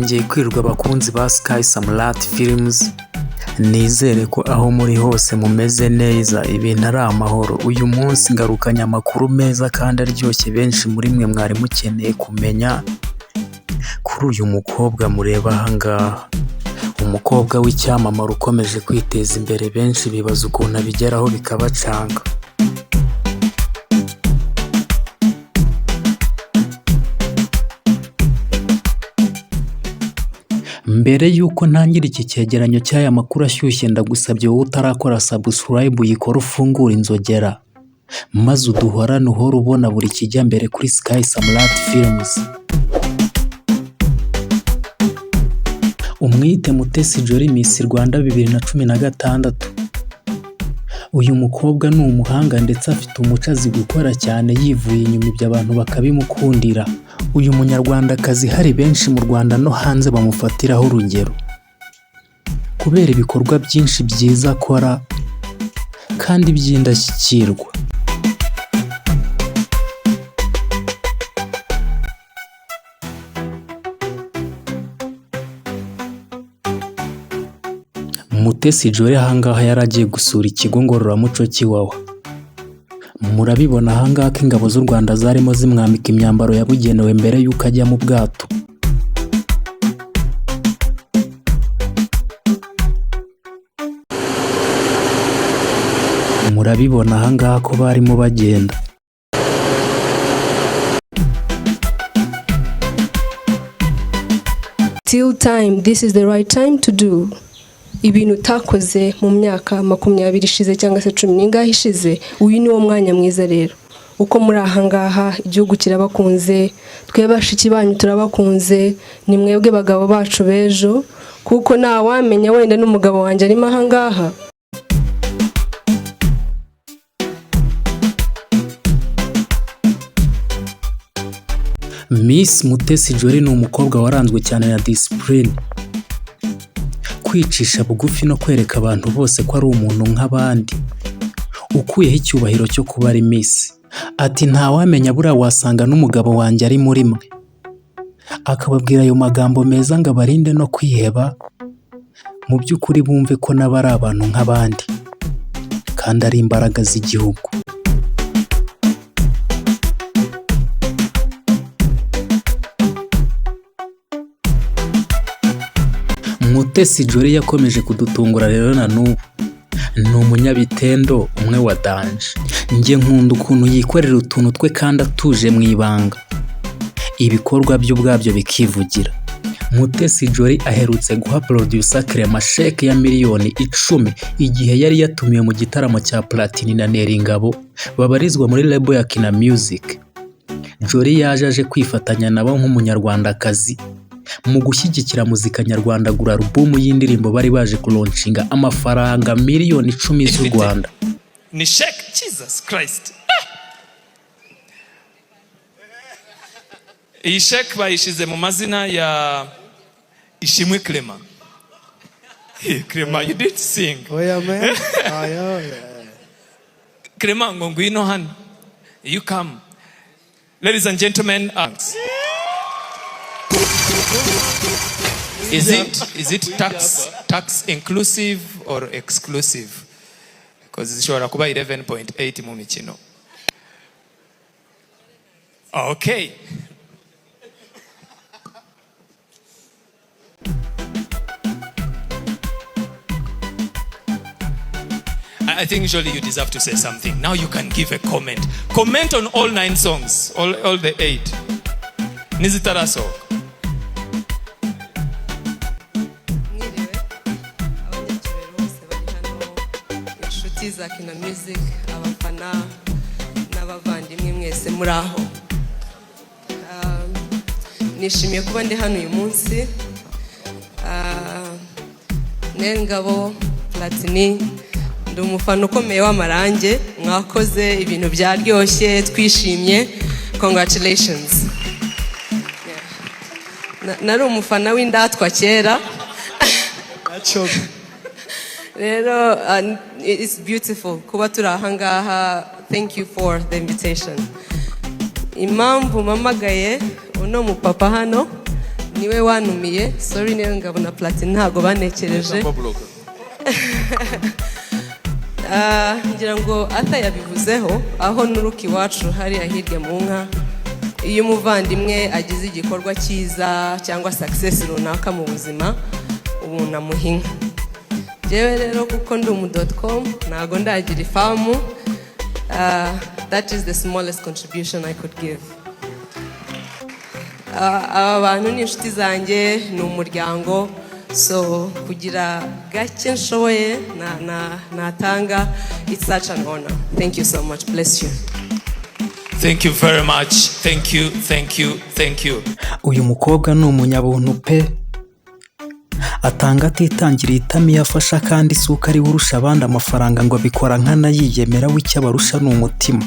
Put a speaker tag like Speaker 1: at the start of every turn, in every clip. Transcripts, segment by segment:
Speaker 1: mwongeye kwirirwa abakunzi ba Sky Samrat Films. Nizere ko aho muri hose mumeze neza, ibintu ari amahoro. Uyu munsi ngarukanye amakuru meza kandi aryoshye benshi muri mwe mwari mukeneye kumenya kuri uyu mukobwa mureba ahangaha. Umukobwa w'icyamamare ukomeje kwiteza imbere, benshi bibaza ukuntu abigeraho bikabacanga. Mbere yuko ntangira iki cyegeranyo cy'aya makuru ashyushye, ndagusabye wowe utarakora subscribe uyikora, ufungura inzogera maze uduhorane uhora ubona buri kijya mbere kuri Sky Samrat Films. Umwite Mutesi Jolly Miss Rwanda 2016. Uyu mukobwa ni umuhanga ndetse afite umuco, azi gukora cyane yivuye inyuma, ibyo abantu bakabimukundira. Uyu munyarwandakazi hari benshi mu Rwanda no hanze bamufatiraho urugero kubera ibikorwa byinshi byiza akora kandi by'indashyikirwa. Mutesi Jolly ahangaha yaragiye gusura ikigo ngororamuco cy'Iwawa. Murabibona ahangaha ko ingabo z'u Rwanda zarimo zimwambika imyambaro yabugenewe mbere y'uko ajya mu bwato. Murabibona ahangaha ko barimo bagenda.
Speaker 2: Till time, this is the right time to do. Ibintu utakoze mu myaka 20 ishize cyangwa se 10 ishize, uyu ni wo mwanya mwiza rero. Uko muri ahangaha igihugu kirabakunze, twebashiki banyu turabakunze, ni mwebwe bagabo bacu bejo, kuko nta wamenya wenda n'umugabo wanjye arimo ahangaha.
Speaker 1: Miss Mutesi Jolly ni umukobwa waranzwe cyane na discipline, kwicisha bugufi no kwereka abantu bose ko ari umuntu nk'abandi, ukuyeho icyubahiro cyo kuba ari Miss. Ati nta wamenya buriya wasanga n'umugabo wanjye ari muri mwe. Akababwira ayo magambo meza ngo abarinde no kwiheba, mu by'ukuri bumve ko nabo ari abantu nk'abandi kandi ari imbaraga z'igihugu. Mutesi Jolly yakomeje kudutungura rero na n'ubu. Ni umunyabitendo umwe wa danje. Njye nkunda ukuntu yikorera utuntu twe kandi atuje mu ibanga, ibikorwa bye ubwabyo bikivugira. Mutesi Jolly aherutse guha producer Clement sheke ya miliyoni 10 igihe yari yatumiwe mu gitaramo cya Platini na Neringabo babarizwa muri label ya Kina Music. Jolly yaje aje kwifatanya nabo nk'umunyarwandakazi mu gushyigikira muzika nyarwanda, gura album y'indirimbo bari baje kulaunchinga amafaranga miliyoni 10 z'u Rwanda.
Speaker 3: Ni shake Jesus Christ. Iyi shake bayishize mu mazina ya Ishimwe Clement. Clement, you did sing.
Speaker 4: Oh yeah, man. Oh yeah.
Speaker 3: Clement, ngo ngwino hano. You come. Ladies and gentlemen, thanks. Is it tax inclusive or exclusive? Because zishobora kuba 11.8 mu mikino. Okay. I think usually you deserve to say something. Now you can give a comment. Comment on all 9 songs, all the 8. Nizitaraso.
Speaker 2: Za Kina Music, abafana n'abavandimwe mwese muri aho. Nishimiye kuba ndi hano uyu munsi. Neringabo Platini, ndi umufana ukomeye w'amarange, mwakoze ibintu byaryoshye, twishimye. Congratulations. Nari umufana w'indatwa kera. Rero, it's beautiful kuba turi ahangaha. Thank you for the invitation. Impamvu mamagaye uno mupapa hano niwe wanumiye. Sorry niyo ngabo na Platini ntago banekereje. Ngira ngo atayabivuzeho aho nuruka iwacu hariya hirya mu nka, iyo umuvandimwe agize igikorwa cyiza cyangwa success runaka mu buzima ubu namuhinga. Jewe rero kuko ndi umu.com ntago ndagira ifamu. That is the smallest contribution I could give. Abantu ni inshuti zanjye, ni umuryango, so kugira gake nshoboye natanga, it's such an honor. Thank you so much. Bless you.
Speaker 3: Thank you very much. Thank you, thank you, thank you.
Speaker 1: Uyu mukobwa ni umunyabuntu pe, atanga atitangiriye itamiye afasha, kandi isuka ari urusha abandi amafaranga ngo abikora nkana yiyemera, w'icyo abarusha ni umutima.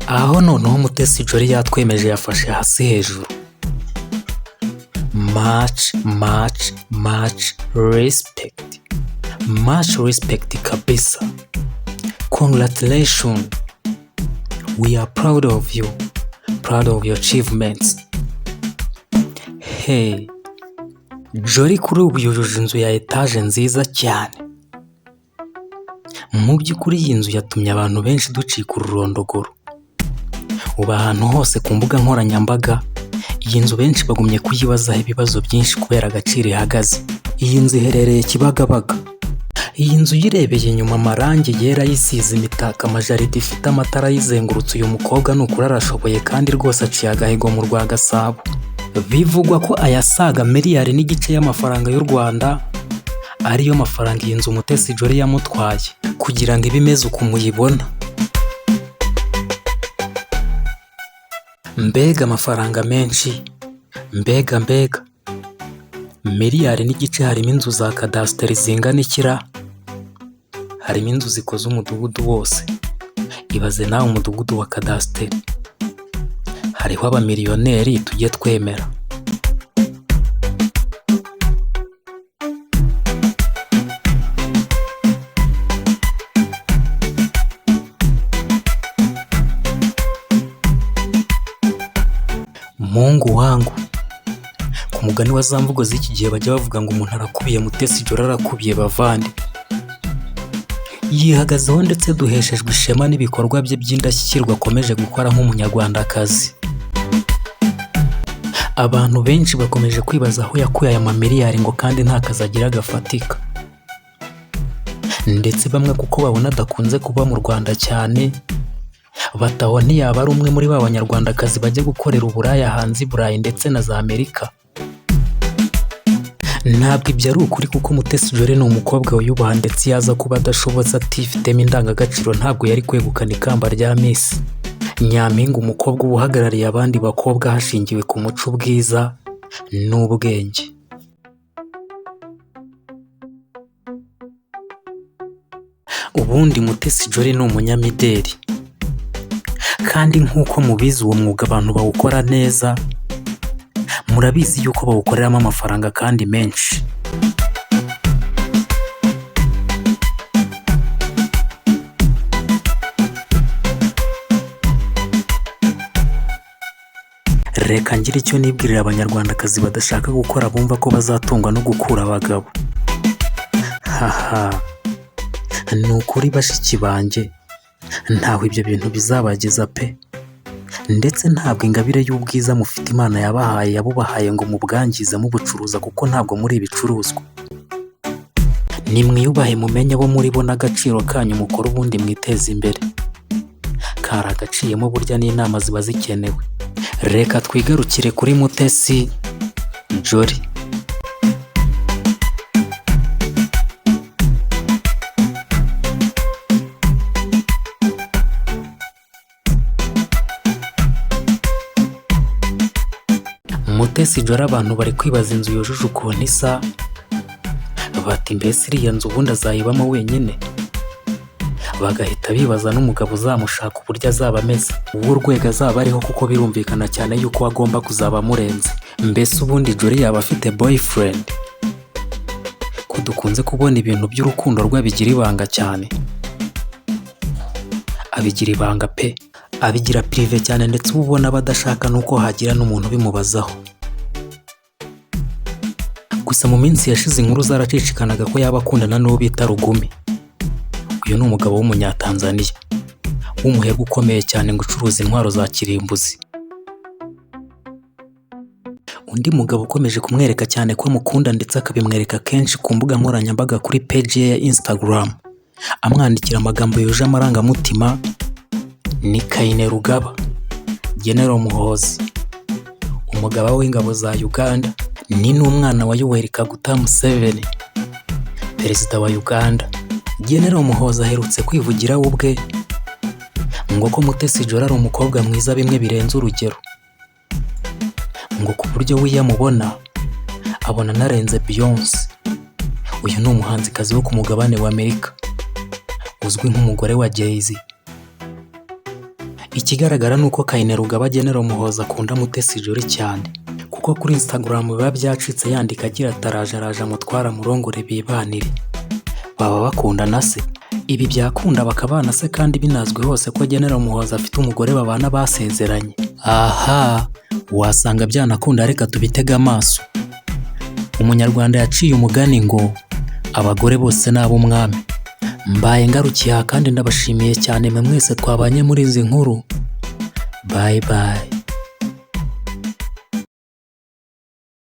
Speaker 1: Aho noneho Mutesi Jolly yatwemeje, yafashe hasi hejuru. Much respect. Much respect kabisa. Congratulations. We are proud of you. Proud of your achievements. Hey. Jolly kuri ubu yujuje inzu ya etaje nziza cyane. Mu by'ukuri iyi nzu yatumye abantu benshi ducika ururondogoro. Ubu ahantu hose ku mbuga nkoranyambaga iyi nzu benshi bagumye kuyibazaho ibibazo byinshi kubera agaciro ihagaze. Iyi nzu iherereye Kibagabaga. Iyi nzu yirebeye inyuma, amarangi yera yisize imitaka, amajaride ifite amatara yizengurutse. Uyu mukobwa ni ukuri arashoboye kandi rwose aciye agahigo mu rwa Gasabo. Bivugwa ko ayasaga miliyari n'igice y'amafaranga y'u Rwanda ariyo mafaranga iyi nzu Mutesi Jolly yamutwaye kugira ngo ibe imeze uko muyibona. Mbega amafaranga menshi, mbega miliyari n'igice. Harimo inzu za kadasiteri zingana ikira, harimo inzu zikoze umudugudu wose. Ibaze nawe umudugudu wa kadasiteri. Hariho abamiliyoneri tujye twemera. Mungu wangu, ku mugani wa za mvugo z'iki gihe bajya bavuga ngo umuntu arakubiye, Mutesi Jolly arakubiye bavandi. Yihagazeho ndetse duheshejwe ishema n'ibikorwa bye by'indashyikirwa akomeje gukora nk'umunyarwandakazi. Abantu benshi bakomeje kwibaza aho yakuye aya mamiliyari ngo kandi nta kazi agira gafatika. Ndetse bamwe kuko babona adakunze kuba mu Rwanda cyane, bataho ntiyaba ari umwe muri ba banyarwandakazi bajya gukorera uburaya hanze i Burayi ndetse na za Amerika. Ntabwo ibyo ari ukuri, kuko Mutesi Jolly ni umukobwa wiyubaha, ndetse yaza kuba adashobotse atifitemo indangagaciro ntabwo yari kwegukana ikamba rya Miss Nyampinga, umukobwa uba uhagarariye abandi bakobwa hashingiwe ku muco, ubwiza n'ubwenge. Ubundi Mutesi Jolly ni umunyamideli, kandi nk'uko mubizi uwo mwuga abantu bawukora neza, murabizi yuko bawukoreramo amafaranga kandi menshi. Reka ngire icyo nibwirira abanyarwandakazi badashaka gukora, bumva ko bazatungwa no gukura abagabo. Haha, ni ukuri bashiki banjye, ntaho ibyo bintu bizabageza pe. Ndetse ntabwo ingabire y'ubwiza mufite Imana yabahaye yabubahaye ngo mubwangize mubucuruza, kuko ntabwo muri ibicuruzwa. Nimwiyubahe, mumenye abo muri bo n'agaciro kanyu, mukora ubundi mwiteze imbere. Kari agaciyemo burya n'inama ziba zikenewe. Reka twigarukire kuri Mutesi Jolly. Mutesi Jolly abantu bari kwibaza inzu yujuje ukuntu isa, bati mbese iriya nzu ubundi azayibamo wenyine, bagahita bibaza n'umugabo uzamushaka uburyo azaba ameze, uwo urwego azaba ariho, kuko birumvikana cyane yuko agomba kuzaba amurenze. Mbese ubundi Jolly yaba afite boyfriend? Ko dukunze kubona ibintu by'urukundo rwe abigira ibanga cyane, abigira ibanga pe, abigira prive cyane, ndetse uba ubona badashaka nuko hagira n'umuntu bimubazaho. Gusa mu minsi yashize inkuru zaracicikanaga ko yaba akundana n'uwo bita Rugumi. Uyu ni umugabo w'umunyatanzaniya w'umuherwe ukomeye cyane ngo ucuruza intwaro za kirimbuzi. Undi mugabo ukomeje kumwereka cyane ko amukunda ndetse akabimwereka kenshi ku mbuga nkoranyambaga kuri page ye ya Instagram, amwandikira amagambo yuje amarangamutima, ni Kainerugaba General Muhoozi, umugaba w'ingabo za Uganda, ni n'umwana wa Yoweri Kaguta Museveni, perezida wa Uganda. General Muhoozi aherutse kwivugira we ubwe ngo ko Mutesi Jolly ari umukobwa mwiza bimwe birenze urugero, ngo ku buryo wiyamubona abona narenze Beyonce. Uyu ni umuhanzikazi wo ku mugabane wa Amerika uzwi nk'umugore wa Jay-Z. Ikigaragara nuko Kainerugaba General Muhoozi akunda Mutesi Jolly cyane, kuko kuri Instagram biba byacitse yandika agira ataraje amutwara murongore bibanire. Baba bakundana se? Ibi byakunda bakabana se kandi binazwi hose ko General Muhoozi afite umugore babana basezeranye? Aha, wasanga byanakunda, reka tubitega amaso. Umunyarwanda yaciye umugani ngo abagore bose ni ab'umwami. Mbaye ngarukiye kandi ndabashimiye cyane mwe mwese twabanye muri izi nkuru. Bye bye.